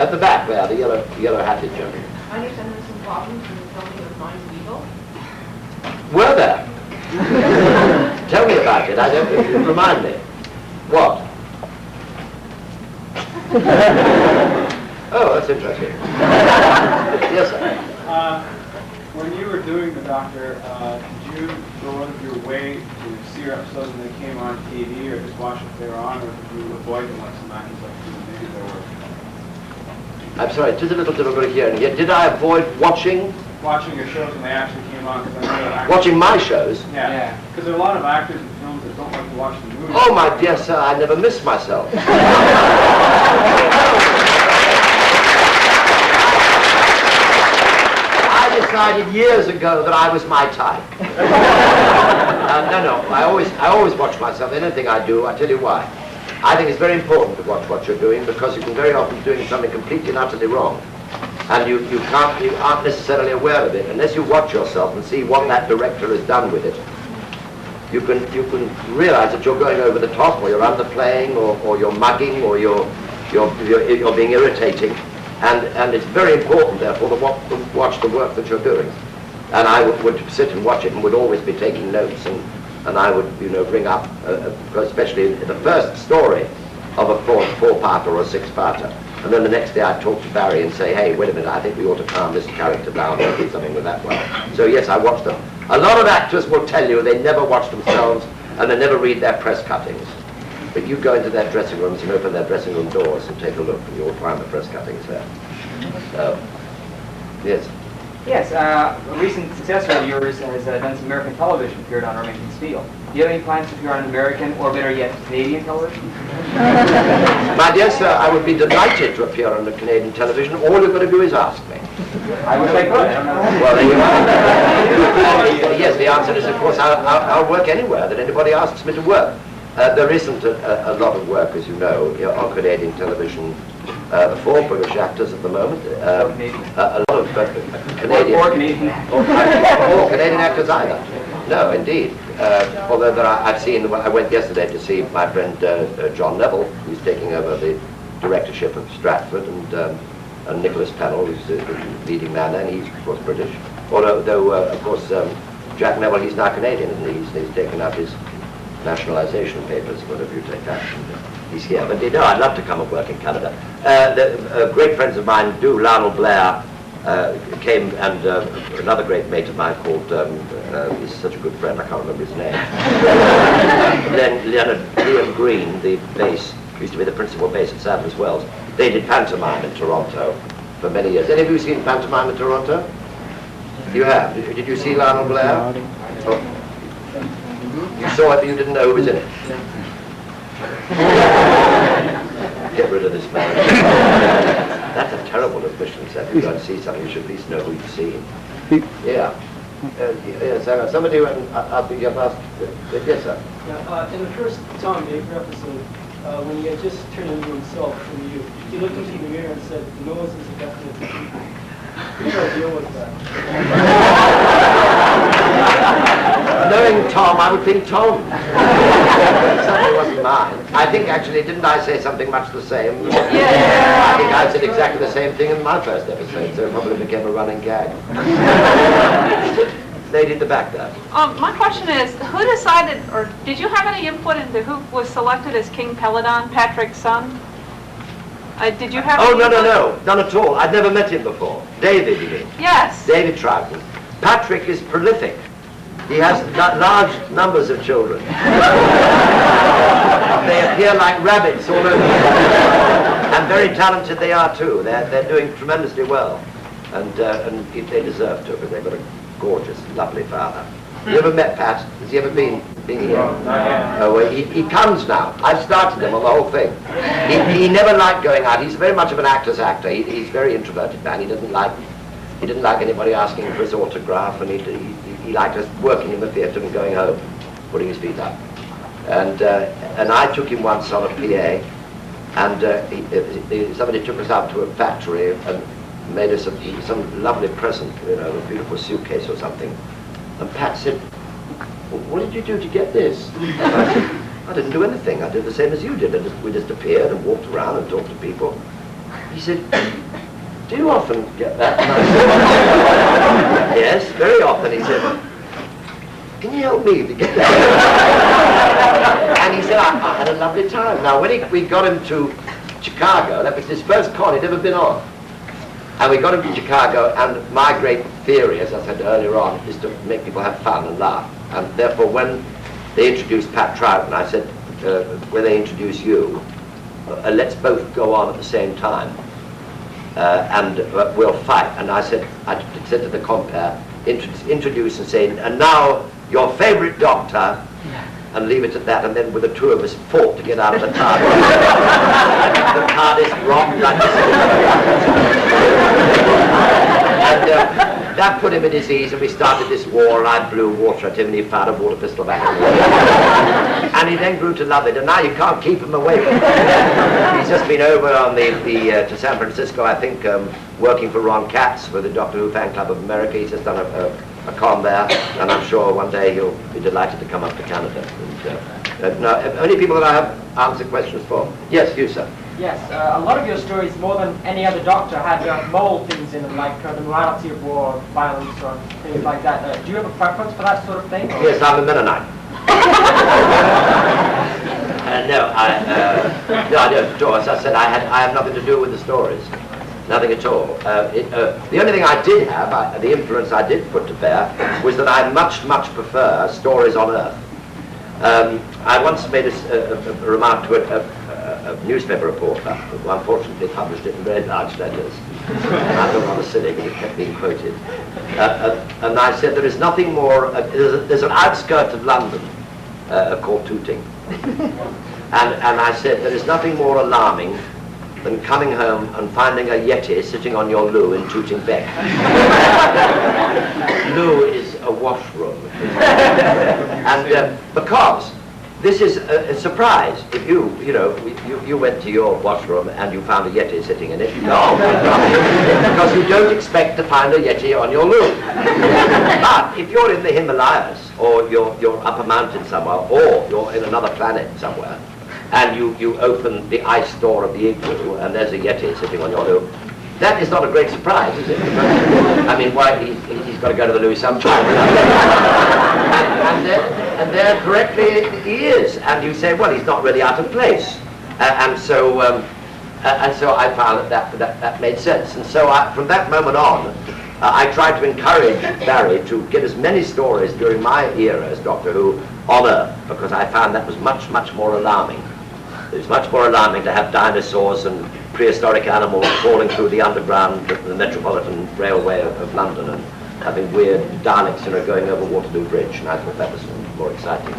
At the back there, the yellow-hatted gentleman. I understand there's some problems in the filming of Minds Legal. Were there? Tell me about it. I don't. Remind me. What? Oh, that's interesting. Yes, sir. When you were doing The Doctor, did you go out of your way to see your episodes when they came on TV, or just watch if they were on, or did you avoid them like some actors like to do maybe they were? I'm sorry, it is a little difficult hearing. Yet, did I avoid watching? Watching your shows when they actually came on, because I know that actors... Watching my shows? Yeah, because there are a lot of actors in films that don't like to watch the movies. Oh, my dear sir, I never miss myself. I decided years ago that I was my type. No, I always watch myself. Anything I do, I tell you why. I think it's very important to watch what you're doing, because you can very often be doing something completely and utterly wrong. And you aren't necessarily aware of it. Unless you watch yourself and see what that director has done with it, you can realize that you're going over the top, or you're underplaying, or you're mugging, or you're being irritating. And it's very important, therefore, to watch the work that you're doing. And I would sit and watch it and would always be taking notes, and I would, bring up, especially the first story of a four-parter or a six-parter. And then the next day I'd talk to Barry and say, hey, wait a minute, I think we ought to calm this character down or do something with that one. So yes, I watch them. A lot of actors will tell you they never watch themselves and they never read their press cuttings. But you go into their dressing rooms and open their dressing room doors and take a look, and you'll find the press cuttings there. Yes. Yes, a recent successor of yours has done some American television, appeared on Remington Steele. Do you have any plans to appear on American, or better yet, Canadian television? My dear sir, I would be delighted to appear on the Canadian television. All you've got to do is ask me. I wish I could. I don't know. Well, there you are. Yes, the answer is, of course, I'll work anywhere that anybody asks me to work. There isn't a lot of work, as you know, on Canadian television for British actors at the moment. A lot of Canadian... Or Canadian or Canadian actors either. No, indeed. Although I've seen... I went yesterday to see my friend John Neville, who's taking over the directorship of Stratford, and Nicholas Pennell, who's the leading man there, and he's, of course, British. Although, of course, Jack Neville, he's now Canadian, and he's taken up his nationalization papers, whatever you take that. He's here. But I'd love to come and work in Canada. Great friends of mine do. Lionel Blair came, and another great mate of mine called, he's such a good friend, I can't remember his name. Then Liam Green, the bass, used to be the principal bass at Sadler's Wells. They did pantomime in Toronto for many years. Any of you seen pantomime in Toronto? You have. Did you see Lionel Blair? Oh. You saw it, but you didn't know who was in it. Get rid of this man. That's a terrible admission, sir. If you go to see something, you should at least know who you've seen. Yeah. Yes, somebody, I'll be asked. Yes, sir. Yeah, in the first Tom Baker episode, when he had just turned into himself from you, he looked into the mirror and said, the nose is a definite defeat. What's your deal with that? Knowing Tom, I would think Tom. Something wasn't mine. I think actually, didn't I say something much the same? Yeah. I think I said exactly the same thing in my first episode, so it probably became a running gag. Lady at the back there. My question is, who decided, or did you have any input into who was selected as King Peladon, Patrick's son? Did you have? Oh, no, none at all. I'd never met him before. David, you mean? Yes. David Troughton. Patrick is prolific. He has large numbers of children. They appear like rabbits all over. And very talented they are too. They're doing tremendously well, and they deserve to, because they've got a gorgeous, lovely father. You ever met Pat? Has he ever been here? Oh, well, he comes now. I've started him on the whole thing. He never liked going out. He's very much of an actor's actor. He's a very introverted man. He didn't like anybody asking for his autograph, and he liked us working in the theatre and going home, putting his feet up. And I took him once on a PA, and somebody took us out to a factory and made us some lovely present, a beautiful suitcase or something. And Pat said, well, what did you do to get this? And I said, I didn't do anything. I did the same as you did. We just appeared and walked around and talked to people. He said, do you often get that? And I said, yes, very often. He said, can you help me to get that? And he said, I had a lovely time. Now, when we got him to Chicago, that was his first con, he'd never been on. And we got him to Chicago, and my great theory, as I said earlier on, is to make people have fun and laugh. And therefore, when they introduced Pat Troughton, I said, when they introduce you, let's both go on at the same time. And we'll fight. And I said to the compere, introduce and say, and now your favorite doctor, and leave it at that. And then with the two of us fought to get out of the TARDIS. The TARDIS rocked like this. And that put him at his ease, and we started this war, and I blew water at him, and he fired a water pistol back at me. And he then grew to love it, and now you can't keep him away from it. He's just been over on to San Francisco, I think, working for Ron Katz with the Doctor Who Fan Club of America. He's just done a con there, and I'm sure one day he'll be delighted to come up to Canada. And, now, only people that I have answered questions for. Yes, you, sir. Yes, a lot of your stories, more than any other doctor, had moral things in them, like the morality of war, violence, or things like that. Do you have a preference for that sort of thing? Or? Yes, I'm a Mennonite. No, I don't at all. As I said, I have nothing to do with the stories. Nothing at all. The only thing I did have, the influence I did put to bear, was that I much prefer stories on Earth. I once made a remark to a newspaper reporter, who unfortunately published it in very large letters. And I thought rather silly because it kept being quoted. And I said there is nothing more, there's an outskirt of London called Tooting. And I said there is nothing more alarming than coming home and finding a Yeti sitting on your loo in Tooting Beck. Loo is a washroom. And because this is a surprise. If you went to your washroom and you found a Yeti sitting in it, you go, oh my God, because you don't expect to find a Yeti on your loo. But if you're in the Himalayas, or you're up a mountain somewhere, or you're in another planet somewhere, and you open the ice door of the igloo, and there's a Yeti sitting on your loo, that is not a great surprise, is it? I mean, why, he's got to go to the loo sometime. And there correctly he is, and you say, well, he's not really out of place. And so I found that made sense. And so from that moment on, I tried to encourage Barry to get as many stories during my era as Doctor Who on Earth, because I found that was much more alarming. It's much more alarming to have dinosaurs and prehistoric animals falling through the underground, the Metropolitan Railway of London, and having weird Daleks, going over Waterloo Bridge, and I thought that was more exciting.